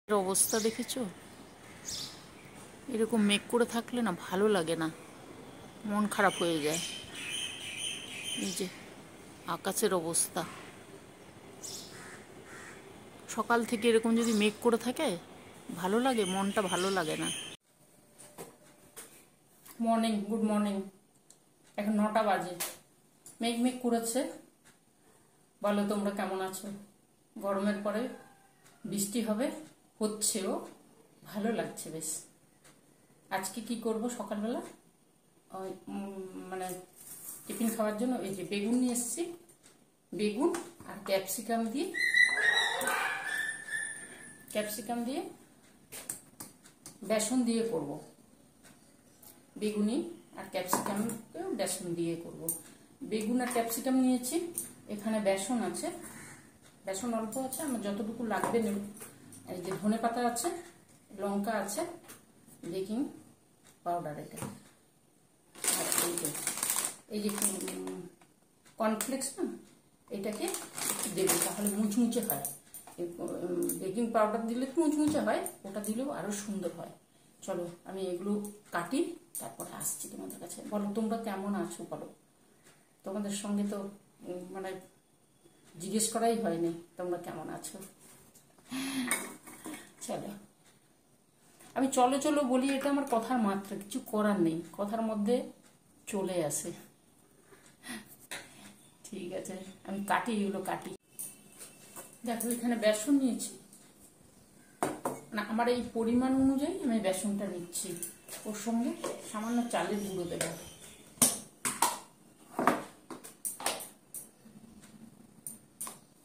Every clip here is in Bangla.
এর অবস্থা দেখেছো? এরকম মেঘ করে থাকলে না ভালো লাগে না, মন খারাপ হয়ে যায়। এই যে আকাশের অবস্থা, সকাল থেকে এরকম যদি মেঘ করে থাকে ভালো লাগে, মনটা ভালো লাগে না। Morning, good morning. এখন 9টা বাজে, মেঘ মেঘ করেছে। বলো তোমরা কেমন আছো? গরমের পরে বৃষ্টি হবে, হচ্ছেও, ভালো লাগছে বেশ। আজকে কি করব সকালবেলা, ওই মানে টিফিন খাওয়ার জন্য এই যে বেগুন নিয়ে এসেছি, বেগুন আর ক্যাপসিকাম দিয়ে বেসন দিয়ে করব। বেগুনি আর ক্যাপসিকামকেও বেসন দিয়ে করব। বেগুন আর ক্যাপসিকাম নিয়েছি, এখানে বেসন আছে, বেসন অল্প আছে, আমার যতটুকু লাগবে নেব। এই যে ধনে পাতা আছে, লঙ্কা আছে, বেকিং পাউডার এটা, আর এই যে কর্নফ্লেক্স না, এটাকে দেবো, তাহলে মুচমুচে হয়। বেকিং পাউডার দিলে তো মুচমুচে হয়, ওটা দিলেও আরও সুন্দর হয়। চলো আমি এগুলো কাটি, তারপরে আসছি তোমাদের কাছে। বলো তোমরা কেমন আছো, বলো। তোমাদের সঙ্গে তো মানে জিজ্ঞেস করাই হয়নি তোমরা কেমন আছো। চলো, আমি চলো চলো বলি, এটা আমার কথার মাত্রা, কিছু করার নেই, কথার মধ্যে চলে আসে। ঠিক আছে, আমি কাটি, এগুলো কাটি। দেখো এখানে বেসন নিয়েছি, না আমার এই পরিমাণ অনুযায়ী আমি বেসনটা নিচ্ছি। ওর সঙ্গে সামান্য চালের গুঁড়ো দেব,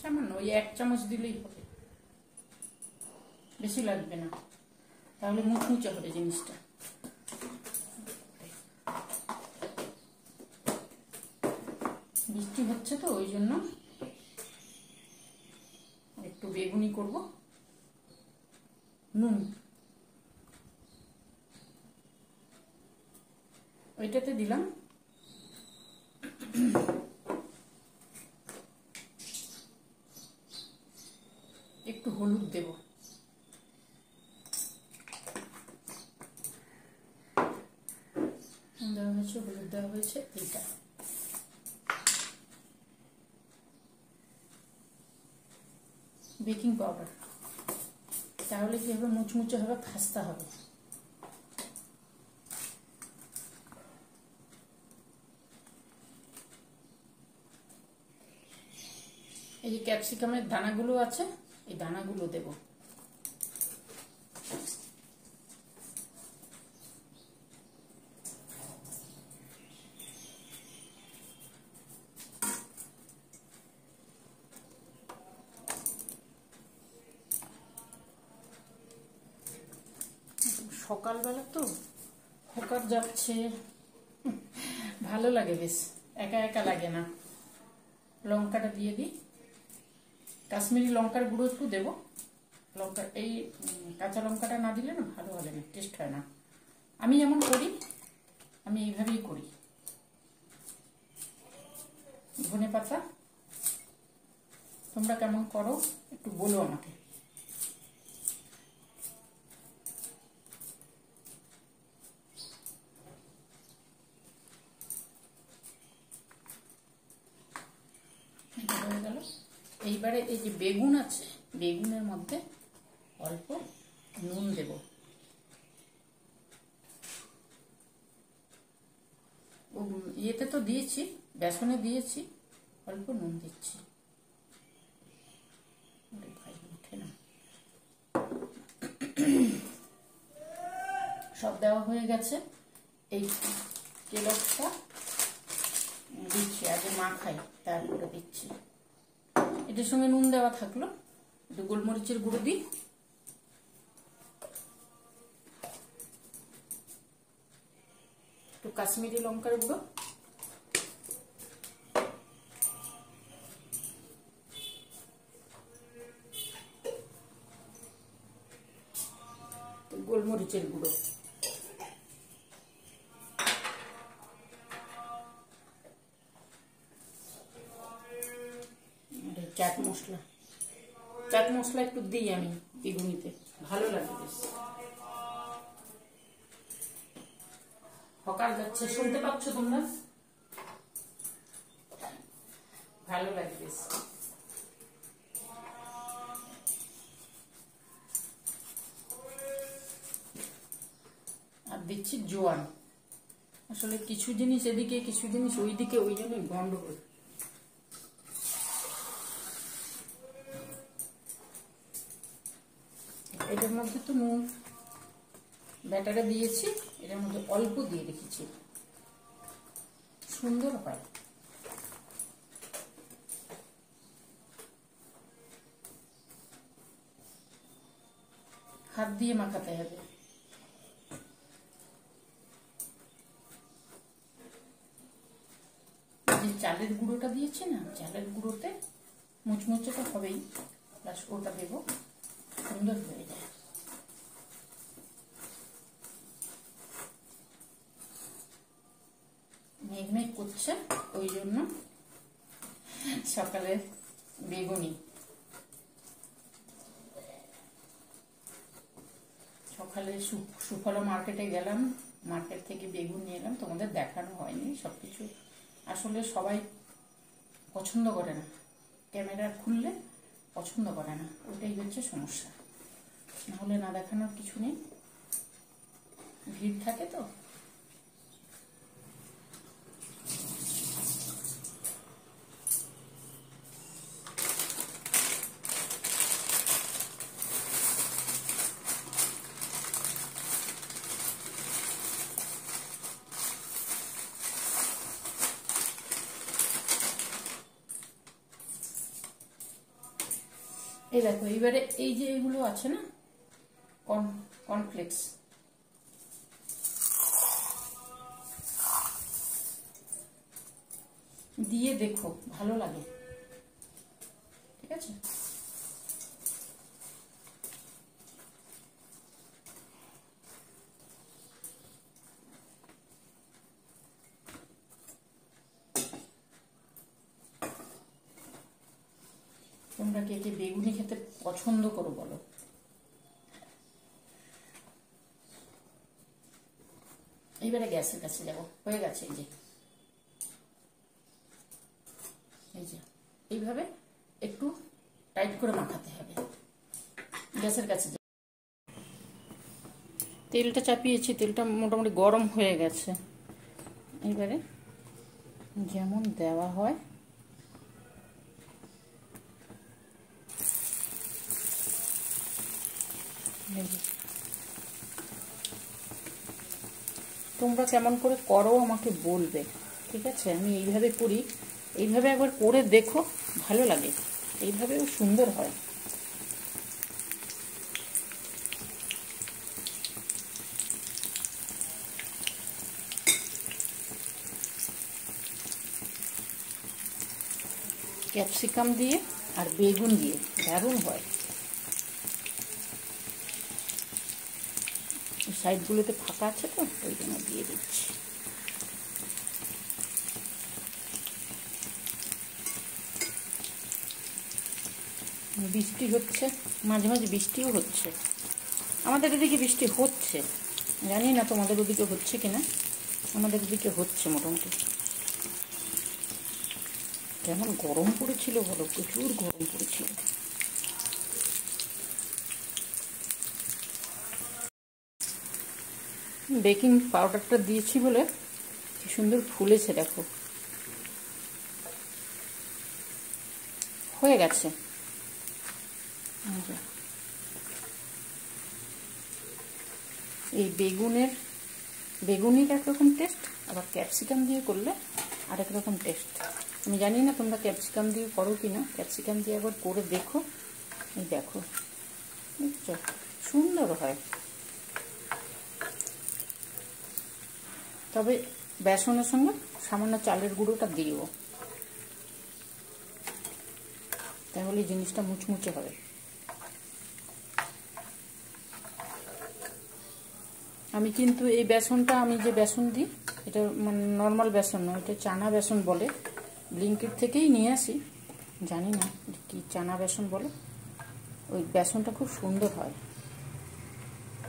সামান্য ওই 1 চামচ দিলেই হবে, বেশি লাগবে না, তাহলে মুচমুচে হবে জিনিসটা। বৃষ্টি হচ্ছে তো ওই জন্য একটু বেগুনি করব। নুন ওইটাতে দিলাম, একটু হলুদ দেব, দেওয়া হয়েছে, হলুদ দেওয়া হয়েছে, এইটা বেকিং পাউডার, তাহলে কি হবে, মুচমুচে হবে, খাস্তা হবে। এই যে ক্যাপসিকামের দানাগুলো আছে, এই দানাগুলো দেব। সকালবেলা তো ফোকার যাচ্ছে, ভালো লাগে বেশ, একা একা লাগে না। লঙ্কাটা দিয়ে দিই, কাশ্মীরি লঙ্কার গুঁড়ো একটু দেবো। লঙ্কা, এই কাঁচা লঙ্কাটা না দিলে না ভালো হবে না, টেস্ট হয় না। আমি যেমন করি, আমি এইভাবেই করি। ধনে পাতা, তোমরা কেমন করো একটু বলো আমাকে। হয়ে গেল। এইবারে এই যে বেগুন আছে, বেগুনের মধ্যে অল্প নুন দেব। ইয়েতে তো দিয়েছি, বেসনে দিয়েছি, অল্প নুন দিচ্ছি। ওঠে না, সব দেওয়া হয়ে গেছে। এই কেলকটা দিচ্ছি, আগে মাখাই তারপরে দিচ্ছি। এটার সঙ্গে নুন দেওয়া থাকলো, একটু গোলমরিচের গুঁড়ো দিই, একটু কাশ্মীরি লঙ্কার গুঁড়ো, গোলমরিচের গুঁড়ো, চাট মশলা, চাট মশলা একটু দিই আমি বেগুনিতে, ভালো লাগে বেশ। হকার যাচ্ছে, শুনতে পাচ্ছ তোমরা? ভালো লাগে বেশ। আর দিচ্ছি জোয়ান। আসলে কিছু জিনিস এদিকে কিছু জিনিস ওইদিকে, ওই জন্যই গন্ডগোল। এটার মধ্যে তো নুন ব্যাটারে দিয়েছি, এটার মধ্যে অল্প দিয়ে রেখেছি, সুন্দর হয়। হাত দিয়ে মাখাতে হবে। যে চালের গুঁড়োটা দিয়েছি না, চালের গুঁড়োতে মুচমুচেটা হবেই, প্লাস ওটা দেবো, সুন্দর হয়ে যায়। মেঘ মেঘ করছে, ওই জন্য সকালে বেগুনি, সকালে সুফলা মার্কেটে গেলাম, মার্কেট থেকে বেগুন নিয়ে এলাম। তোমাদের দেখানো হয়নি সবকিছু, আসলে সবাই পছন্দ করে না, ক্যামেরা খুললে পছন্দ করে না, ওটাই হচ্ছে সমস্যা। নাহলে না দেখানোর কিছু নেই, ভিড় থাকে তো। এই দেখো, এইবারে এই যে এগুলো আছে না, কর্নফ্লেক্স, দিয়ে দেখো, ভালো লাগে, ঠিক আছে? তোমরা কে কে বেগুনি খেতে পছন্দ করো বলো? এইবারে গ্যাসের কাছে যাবো, হয়ে গেছে। এই যে এইভাবে একটু টাইট করে মাখাতে হবে। গ্যাসের কাছে তেলটা চাপিয়েছি, তেলটা মোটামুটি গরম হয়ে গেছে। এইবারে যেমন দেওয়া হয় তোমরা কেমন করে করো আমাকে বলবে, ঠিক আছে? আমি এইভাবে করি, এইভাবে একবার করে দেখো, ভালো লাগে, এইভাবেও সুন্দর হয়। ক্যাপসিকাম দিয়ে আর বেগুন দিয়ে দারুণ হয়। সাইডগুলোতে ফাঁকা আছে তো, ওই জন্য দিয়ে দিচ্ছি। বৃষ্টি হচ্ছে, মাঝে মাঝে বৃষ্টিও হচ্ছে। আমাদের এদিকে বৃষ্টি হচ্ছে, জানি না তোমাদের ওদিকে হচ্ছে কিনা। আমাদের ওদিকে হচ্ছে মোটামুটি। কেমন গরম পড়েছিল বলো, প্রচুর গরম পড়েছিল। বেকিং পাউডারটা দিয়েছি বলে কি সুন্দর ফুলেছে, দেখো। হয়ে গেছে। এই বেগুনির একরকম টেস্ট, আবার ক্যাপসিকাম দিয়ে করলে আরেক রকম টেস্ট। আমি জানি না তোমরা ক্যাপসিকাম দিয়ে করো কি না, ক্যাপসিকাম দিয়ে একবার করে দেখো। এই দেখো, বুঝছো, সুন্দর হয়। তবে বেসনের সঙ্গে সামান্য চালের গুঁড়োটা দিও, তাহলে জিনিসটা মুচমুচে হবে। আমি কিন্তু এই বেসনটা, আমি যে বেসন দিই, এটা মানে নর্মাল বেসন নয়, এটা চানা বেসন বলে। ব্লিঙ্কিট থেকেই নিয়ে আসি, জানি না কি চানা বেসন বলে। ওই বেসনটা খুব সুন্দর হয়।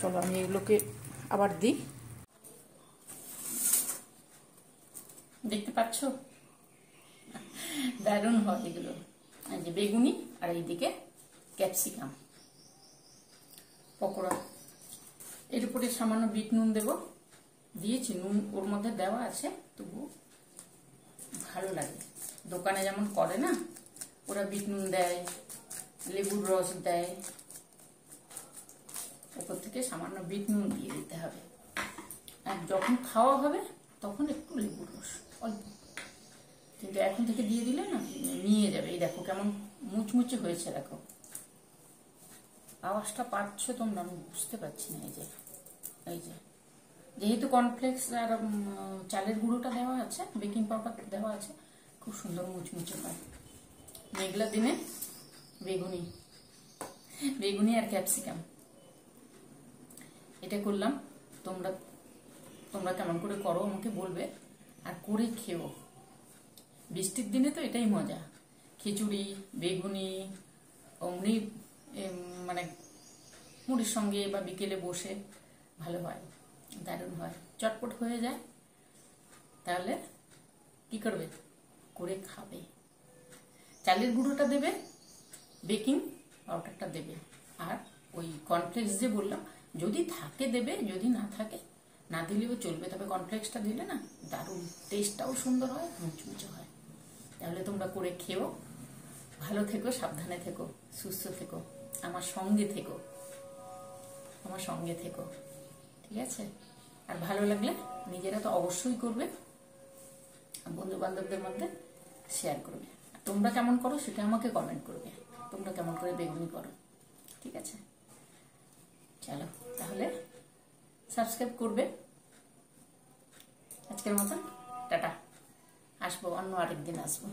চলো আমি এগুলোকে আবার দিই। দেখতে পাচ্ছ দারুণ হয় এগুলো। এই যে বেগুনি আর এইদিকে ক্যাপসিকাম পকোড়া। এর উপরে সামান্য বিট নুন দেব, দিয়েছি নুন ওর মধ্যে দেওয়া আছে, তবু ভালো লাগে। দোকানে যেমন করে না, ওরা বিট নুন দেয়, লেবুর রস দেয়, ওপর থেকে সামান্য বিট নুন দিয়ে দিতে হবে। আর যখন খাওয়া হবে তখন একটু লেবুর রস অল্প, কিন্তু এখন থেকে দিয়ে দিলে না নিয়ে যাবে। এই দেখো কেমন মুচমুচে হয়েছে, দেখো আওয়াজটা পাচ্ছ তোমরা, আমি বুঝতে পারছি না। এই যে যেহেতু কর্নফ্লেক্স আর চালের গুঁড়োটা দেওয়া আছে, বেকিং পাউডার দেওয়া আছে, খুব সুন্দর মুচমুচে হয়। মেঘলা দিনে বেগুনি আর ক্যাপসিকাম এটা করলাম। তোমরা কেমন করে করো আমাকে বলবে, আর করে খেও। বৃষ্টির দিনে তো এটাই মজা, খিচুড়ি বেগুনি অমনি মানে মুড়ির সঙ্গে বা বিকেলে বসে ভালো হয়, দারুণ হয়, চটপট হয়ে যায়। তাহলে কি করবে, করে খাবে। চালের গুঁড়োটা দেবে, বেকিং পাউডারটা দেবে, আর ওই কর্নফ্লেক্স যে বললাম যদি থাকে দেবে, যদি না থাকে না দিলেও চলবে। তবে কর্নফ্লেক্সটা দিলে না দারুণ টেস্টটাও সুন্দর হয়, মুচমুচে হয়। তাহলে তোমরা করে খেও। ভালো থেকো, সাবধানে থেকো, সুস্থ থেকো, আমার সঙ্গে থেকো, ঠিক আছে? আর ভালো লাগলে নিজেরা তো অবশ্যই করবে, বন্ধু বান্ধবদের মধ্যে শেয়ার করবে। তোমরা কেমন করো সেটা আমাকে কমেন্ট করবে, তোমরা কেমন করে বেগুনি করো, ঠিক আছে? চলো তাহলে সাবস্ক্রাইব করবে। আজকের মতন টাটা, আসবো অন্য আরেকদিন আসবো।